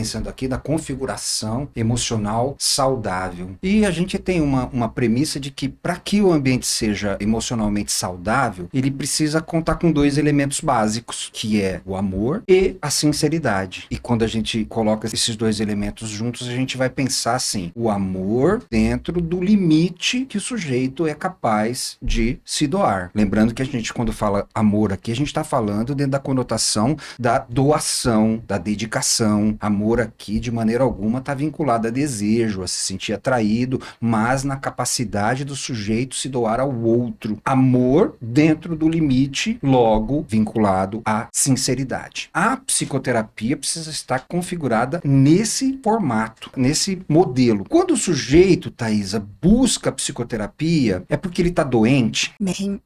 pensando aqui na configuração emocional saudável. E a gente tem uma premissa de que para que o ambiente seja emocionalmente saudável, ele precisa contar com 2 elementos básicos, que é o amor e a sinceridade. E quando a gente coloca esses 2 elementos juntos, a gente vai pensar assim, o amor dentro do limite que o sujeito é capaz de se doar. Lembrando que a gente, quando fala amor aqui, a gente está falando dentro da conotação da doação, da dedicação. Amor aqui, de maneira alguma, está vinculado a desejo, a se sentir atraído, mas na capacidade do sujeito se doar ao outro. Amor dentro do limite, logo vinculado à sinceridade. A psicoterapia precisa estar configurada nesse formato, nesse modelo. Quando o sujeito, Thaisa, busca psicoterapia, é porque ele está doente? Bem,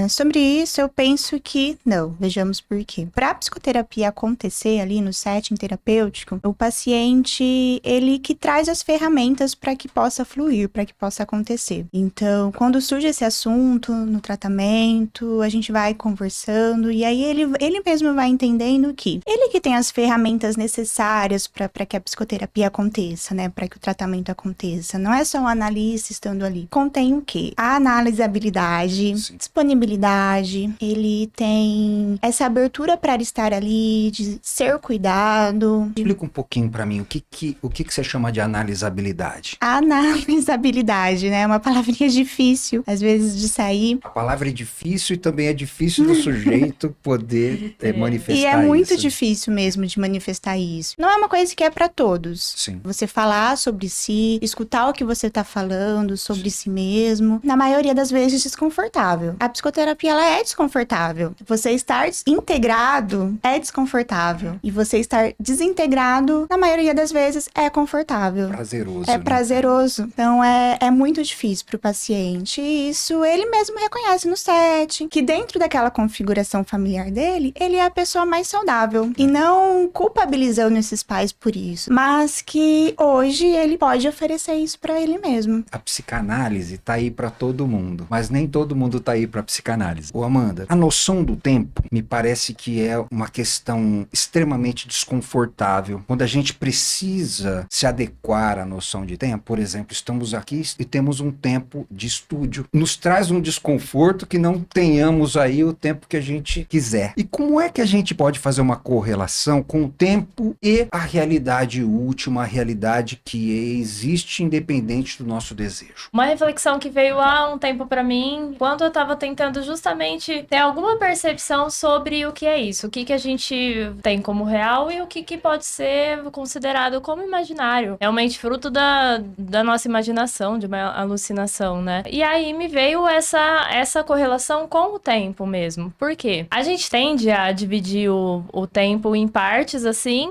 sobre isso eu penso que não. Vejamos por quê. Para a psicoterapia acontecer ali no setting terapêutico, o paciente, ele que traz as ferramentas para que possa fluir, para que possa acontecer. Então, quando surge esse assunto no tratamento, a gente vai conversando e aí ele mesmo vai entendendo que ele que tem as ferramentas necessárias para que a psicoterapia aconteça, né? Para que o tratamento aconteça. Não é só um analista estando ali. Contém o quê? A analisabilidade, Sim. disponibilidade, ele tem essa abertura para estar ali, de ser cuidado. Explica um pouquinho para mim, o que você chama de analisabilidade? A analisabilidade, né? É uma palavrinha difícil, às vezes, de sair. A palavra é difícil e também é difícil do sujeito poder manifestar E é muito isso. difícil mesmo de manifestar isso. Não é uma coisa que é para todos. Sim. Você falar sobre si, escutar o que você tá falando sobre si mesmo, na maioria das vezes desconfortável. A psicoterapia, ela é desconfortável. Você estar integrado é desconfortável. E você estar desintegrado, na maioria das vezes, é confortável. Prazeroso. É né? prazeroso. Então, é muito difícil pro paciente. E isso ele mesmo reconhece no setting, que dentro daquela configuração familiar dele, ele é a pessoa mais saudável. E não culpabilizando esses pais por isso. Mas que hoje ele pode oferecer isso pra ele mesmo. A psicanálise tá aí para todo mundo, mas nem todo mundo tá aí para psicanálise. Ô Amanda, a noção do tempo me parece que é uma questão extremamente desconfortável. Quando a gente precisa se adequar à noção de tempo, por exemplo, estamos aqui e temos um tempo de estúdio. Nos traz um desconforto que não tenhamos aí o tempo que a gente quiser. E como é que a gente pode fazer uma correlação com o tempo e a realidade última, a realidade que existe independente do nosso desejo? Uma reflexão que veio há um tempo pra mim, quando eu tava tentando justamente ter alguma percepção sobre o que é isso, o que a gente tem como real e o que pode ser considerado como imaginário. Realmente fruto da nossa imaginação, de uma alucinação, né? E aí me veio essa correlação com o tempo mesmo. Por quê? A gente tende a dividir o tempo em partes, assim,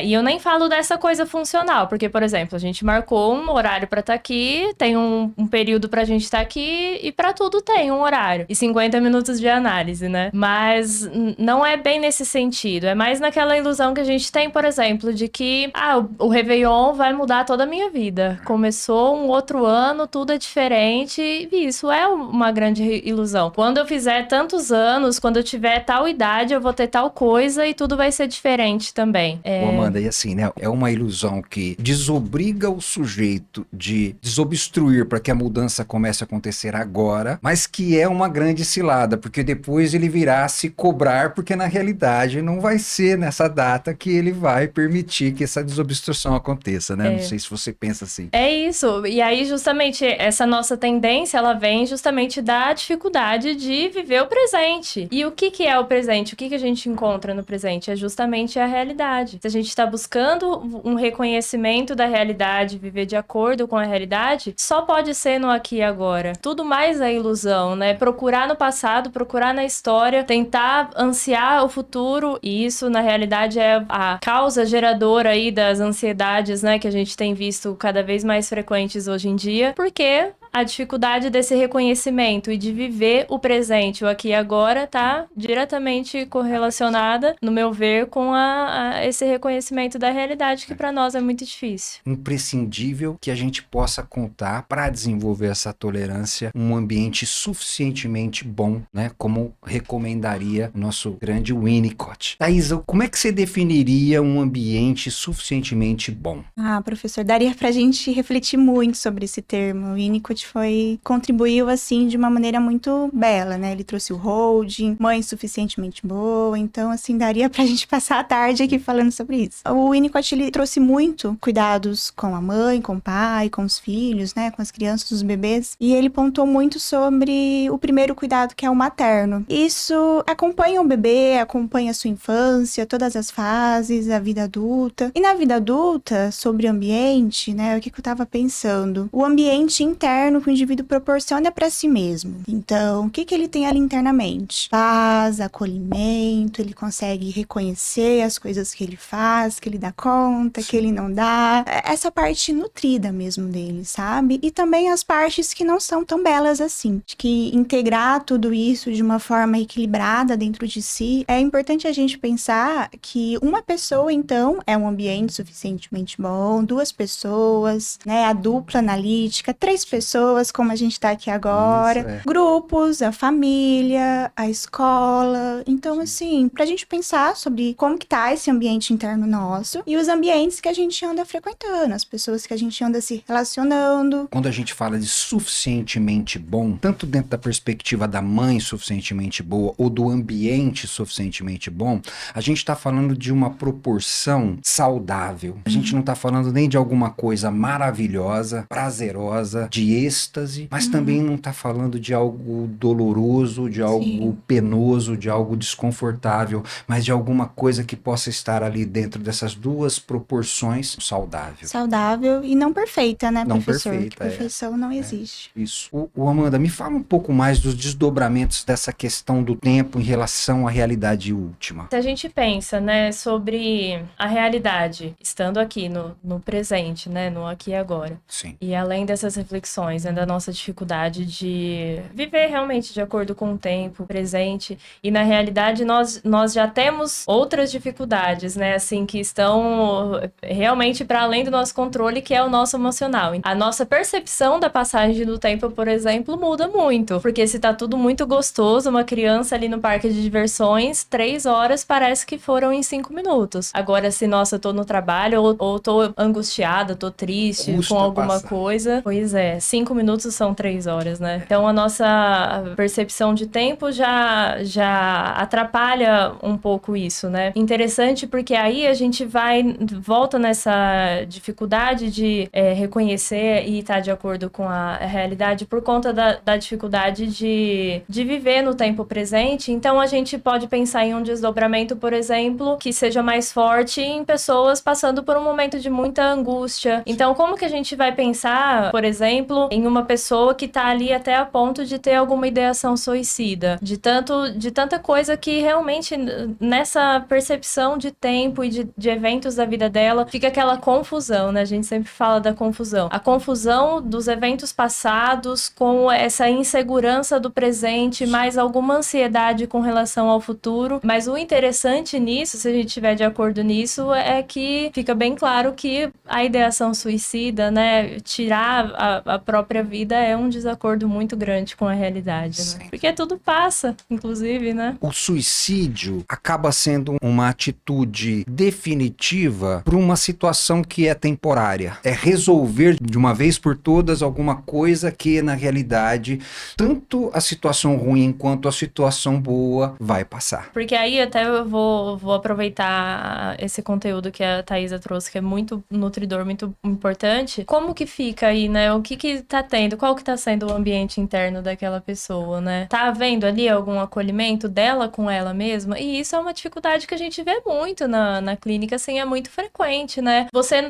e eu nem falo dessa coisa funcional, porque, por exemplo, a gente marcou um horário pra estar aqui, tem um período pra gente estar aqui e pra tudo tem um horário. E 50 minutos de análise, né? Mas não é bem nesse sentido. É mais naquela ilusão que a gente tem, por exemplo, de que o Réveillon vai mudar toda a minha vida. Começou um outro ano, tudo é diferente. E isso é uma grande ilusão. Quando eu fizer tantos anos, quando eu tiver tal idade, eu vou ter tal coisa e tudo vai ser diferente também. Ô Amanda, e assim, né? É uma ilusão que desobriga o sujeito de desobstruir para que a mudança comece a acontecer agora, mas que é uma grande cilada, porque depois ele virá se cobrar, porque na realidade não vai ser nessa data que ele vai permitir que essa desobstrução aconteça, né? Não sei se você pensa assim. É isso. E aí, justamente, essa nossa tendência, ela vem justamente da dificuldade de viver o presente. E o que é o presente? O que a gente encontra no presente? É justamente a realidade. Se a gente está buscando um reconhecimento da realidade, viver de acordo com a realidade, só pode ser no aqui e agora. Tudo mais é ilusão, né? Procurar no passado, procurar na história, tentar ansiar o futuro, e isso, na realidade, é a causa geradora aí das ansiedades, né? Que a gente tem visto cada vez mais frequentes hoje em dia, porque a dificuldade desse reconhecimento e de viver o presente, o aqui e agora, está diretamente correlacionada, no meu ver, com esse reconhecimento da realidade que para nós é muito difícil. Imprescindível que a gente possa contar para desenvolver essa tolerância um ambiente suficientemente bom, né? Como recomendaria o nosso grande Winnicott. Thaisa, como é que você definiria um ambiente suficientemente bom? Professor, daria pra gente refletir muito sobre esse termo. O Winnicott contribuiu assim de uma maneira muito bela, né? Ele trouxe o holding, mãe suficientemente boa, então assim, daria pra gente passar a tarde aqui falando sobre isso. O Winnicott, ele trouxe muito cuidados com a mãe, com o pai, com os filhos, né? Com as crianças, os bebês, e ele pontuou muito sobre o primeiro cuidado, que é o materno. Isso acompanha o bebê, acompanha a sua infância, todas as fases, a vida adulta. E na vida adulta, sobre o ambiente, né? O que eu tava pensando? O ambiente interno que o indivíduo proporciona para si mesmo. Então, o que ele tem ali internamente? Paz, acolhimento, ele consegue reconhecer as coisas que ele faz, que ele dá conta, que ele não dá. Essa parte nutrida mesmo dele, sabe? E também as partes que não são tão belas assim. Acho que integrar tudo isso de uma forma equilibrada dentro de si, é importante a gente pensar que uma pessoa, então, é um ambiente suficientemente bom, 2 pessoas, né? A dupla analítica, 3 pessoas, como a gente tá aqui agora, grupos, a família, a escola. Então, assim, pra gente pensar sobre como que tá esse ambiente interno nosso e os ambientes que a gente anda frequentando, as pessoas que a gente anda se relacionando. Quando a gente fala de suficientemente bom, tanto dentro da perspectiva da mãe suficientemente boa ou do ambiente suficientemente bom, a gente tá falando de uma proporção saudável. A gente não tá falando nem de alguma coisa maravilhosa, prazerosa, de êxtase, mas também não tá falando de algo doloroso, de algo penoso, de algo desconfortável, mas de alguma coisa que possa estar ali dentro dessas 2 proporções saudável. Saudável e não perfeita, né, Não professor? perfeita, Que perfeição não existe. Isso. O Amanda, me fala um pouco mais dos desdobramentos dessa questão do tempo em relação à realidade última. Se a gente pensa, né, sobre a realidade, estando aqui no presente, né, no aqui e agora. Sim. E além dessas reflexões, né, da nossa dificuldade de viver realmente de acordo com o tempo presente, e na realidade nós já temos outras dificuldades, né, assim, que estão realmente para além do nosso controle, que é o nosso emocional. A nossa percepção da passagem do tempo, por exemplo, muda muito, porque se tá tudo muito gostoso, uma criança ali no parque de diversões, 3 horas parece que foram em 5 minutos. Agora, se, nossa, eu tô no trabalho ou tô angustiada, tô triste Custa com alguma passar. coisa, pois é, 5 minutos são 3 horas, né? Então, a nossa percepção de tempo já atrapalha um pouco isso, né? Interessante porque aí a gente volta nessa dificuldade de reconhecer e estar de acordo com a realidade por conta da dificuldade de viver no tempo presente. Então, a gente pode pensar em um desdobramento, por exemplo, que seja mais forte em pessoas passando por um momento de muita angústia. Então, como que a gente vai pensar, por exemplo, em uma pessoa que tá ali até a ponto de ter alguma ideação suicida? De tanta coisa que realmente nessa percepção de tempo e de eventos da vida dela, fica aquela confusão, né? A gente sempre fala da confusão. A confusão dos eventos passados com essa insegurança do presente, mais alguma ansiedade com relação ao futuro. Mas o interessante nisso, se a gente estiver de acordo nisso, é que fica bem claro que a ideação suicida, né, tirar a própria vida é um desacordo muito grande com a realidade, né? Porque tudo passa, inclusive, né? O suicídio acaba sendo uma atitude definitiva para uma situação que é temporária. É resolver de uma vez por todas alguma coisa que, na realidade, tanto a situação ruim quanto a situação boa vai passar. Porque aí até eu vou aproveitar esse conteúdo que a Thaisa trouxe, que é muito nutridor, muito importante. Como que fica aí, né? O que tá tendo? Qual que tá sendo o ambiente interno daquela pessoa, né? Tá havendo ali algum acolhimento dela com ela mesma? E isso é uma dificuldade que a gente vê muito na clínica, assim, é muito frequente, né? Você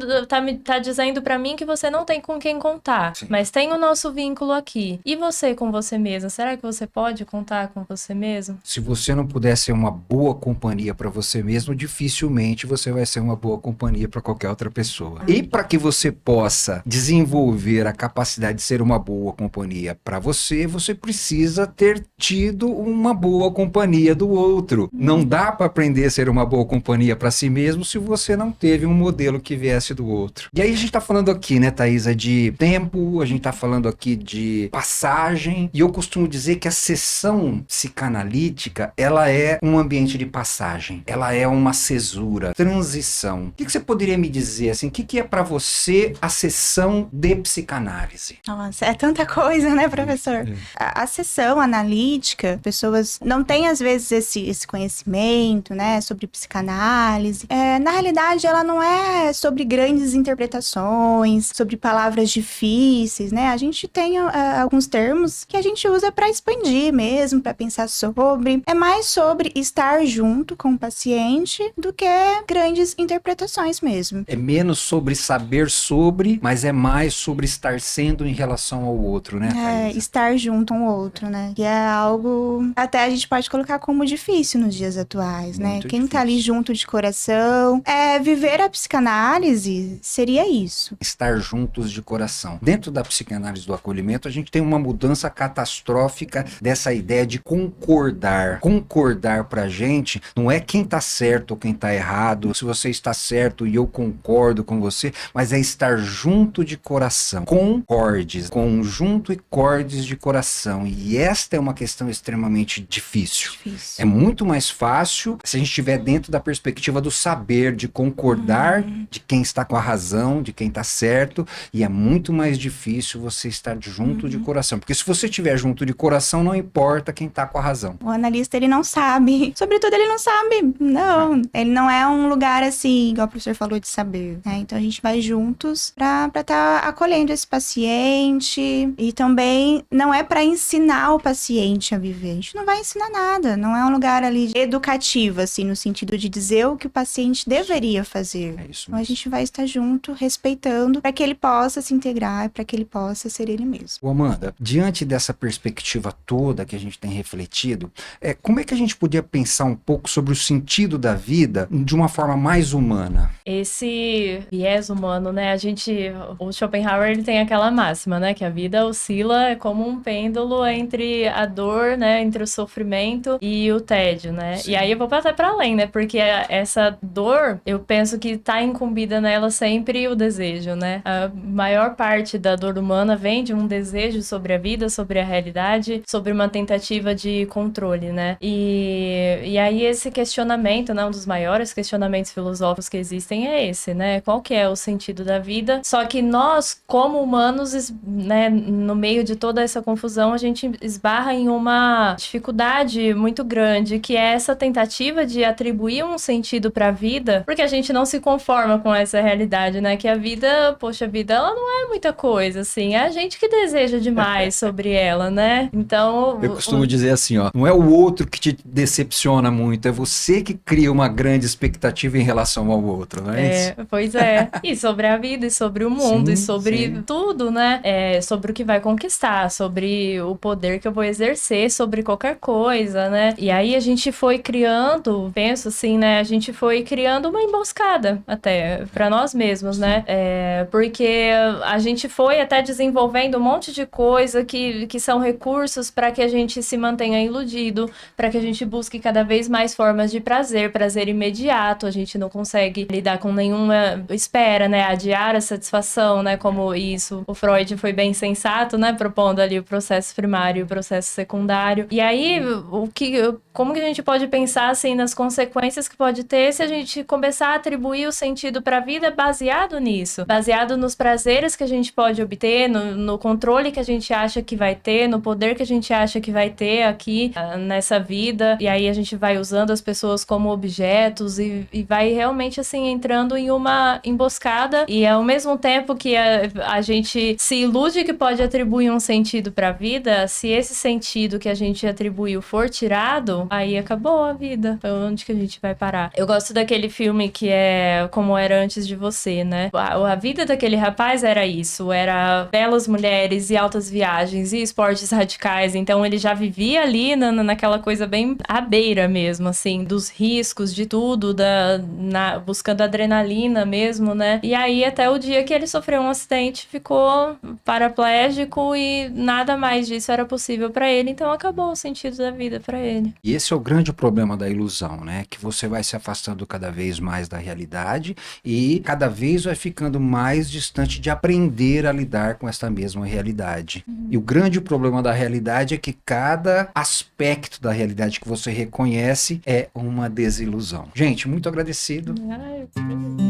tá dizendo pra mim que você não tem com quem contar, mas tem o nosso vínculo aqui. E você com você mesma? Será que você pode contar com você mesmo? Se você não puder ser uma boa companhia para você mesmo, dificilmente você vai ser uma boa companhia para qualquer outra pessoa. E para que você possa desenvolver a capacidade possibilidade de ser uma boa companhia para você, você precisa ter tido uma boa companhia do outro. Não dá para aprender a ser uma boa companhia para si mesmo se você não teve um modelo que viesse do outro. E aí a gente tá falando aqui, né, Thaisa, de tempo, a gente tá falando aqui de passagem, e eu costumo dizer que a sessão psicanalítica, ela é um ambiente de passagem, ela é uma cesura, transição. O que você poderia me dizer, assim, o que é para você a sessão de psicanálise? Nossa, é tanta coisa, né, professor? A sessão analítica, pessoas não têm, às vezes, esse conhecimento, né, sobre psicanálise. Na realidade, ela não é sobre grandes interpretações, sobre palavras difíceis, né? A gente tem alguns termos que a gente usa para expandir mesmo, para pensar sobre. É mais sobre estar junto com o paciente do que grandes interpretações mesmo. É menos sobre saber sobre, mas é mais sobre estar sendo em relação ao outro, né, Thaisa? Estar junto ao outro, né? Que é algo até a gente pode colocar como difícil nos dias atuais, né? Muito Quem tá ali difícil. junto de coração, viver a psicanálise seria isso. Estar juntos de coração. Dentro da psicanálise do acolhimento, a gente tem uma mudança catastrófica dessa ideia de concordar. Concordar pra gente não é quem tá certo ou quem tá errado, se você está certo e eu concordo com você, mas é estar junto de coração. Concordes, conjunto e cordes de coração. E esta é uma questão extremamente difícil. É muito mais fácil se a gente estiver dentro da perspectiva do saber, de concordar de quem está com a razão, de quem está certo, e é muito mais difícil você estar junto de coração, porque se você estiver junto de coração, não importa quem está com a razão. O analista, ele não sabe. Sobretudo, ele não sabe. Não. Ele não é um lugar assim, igual o professor falou, de saber, né? Então, a gente vai juntos pra estar acolhendo esse paciente. E também não é pra ensinar o paciente a viver. A gente não vai ensinar nada. Não é um lugar ali educativo, assim, no sentido de dizer o que o paciente deveria fazer. É isso Então, a mesmo. gente vai estar junto, respeitando, para que ele possa se integrar, para que ele possa ser ele mesmo. Ô, Amanda, diante dessa perspectiva toda que a gente tem refletido, como é que a gente podia pensar um pouco sobre o sentido da vida de uma forma mais humana? Esse viés humano, né? O Schopenhauer, ele tem aquela máxima, né? Que a vida oscila como um pêndulo entre a dor, né? Entre o sofrimento e o tédio, né? Sim. E aí eu vou até para além, né? Porque essa dor, eu penso que tá incumbida nela sempre o desejo, né? A maior parte da dor humana vem de um desejo sobre a vida, sobre a realidade, sobre uma tentativa de controle, né? E aí esse questionamento, né? Um dos maiores questionamentos filosóficos que existem é esse, né? Qual que é o sentido da vida? Só que nós, como humanos, né? No meio de toda essa confusão, a gente esbarra em uma dificuldade muito grande, que é essa tentativa de atribuir um sentido para a vida, porque a gente não se conforma com essa realidade, né? Que a vida, poxa, a vida, ela não é muita coisa, assim. É a gente que deseja demais sobre ela, né? Então... Eu costumo dizer assim, ó, não é o outro que te decepciona muito, é você que cria uma grande expectativa em relação ao outro, não é isso? Pois é. E sobre a vida, e sobre o mundo, Sim, e sobre sim. tudo, né? Sobre o que vai conquistar, sobre o poder que eu vou exercer sobre qualquer coisa, né? E aí a gente foi criando, penso assim, né? A gente foi criando uma emboscada até pra nós mesmos, né? Porque a gente foi até desenvolvendo um monte de coisa que são recursos para que a gente se mantenha iludido, para que a gente busque cada vez mais formas de prazer imediato, a gente não consegue lidar com nenhuma espera, né? Adiar a satisfação, né? Como isso, o Freud foi bem sensato, né? Propondo ali o processo primário e o processo secundário. E aí, como que a gente pode pensar, assim, nas consequências que pode ter se a gente começar a atribuir o sentido para a vida baseado nisso? Baseado nos prazeres que a gente pode obter, no controle que a gente acha que vai ter, no poder que a gente acha que vai ter aqui nessa vida. E aí a gente vai usando as pessoas como objetos e vai realmente, assim, entrando em uma emboscada. E ao mesmo tempo que a gente se ilude que pode atribuir um sentido para a vida, se esse sentido que a gente atribuiu for tirado, aí acabou a vida. Onde que a gente vai parar? Eu gosto daquele filme que é Como Era Antes de Você, né? A vida daquele rapaz era isso, era belas mulheres e altas viagens e esportes radicais, então ele já vivia ali naquela coisa bem à beira mesmo, assim, dos riscos, de tudo, buscando adrenalina mesmo, né? E aí até o dia que ele sofreu um acidente, ficou paraplégico e nada mais disso era possível para ele, então acabou o sentido da vida para ele. E esse é o grande problema da ilusão, né? Que você vai se afastando cada vez mais da realidade e cada vez vai ficando mais distante de aprender a lidar com esta mesma realidade. E o grande problema da realidade é que cada aspecto da realidade que você reconhece é uma desilusão. Gente, muito agradecido. Ai,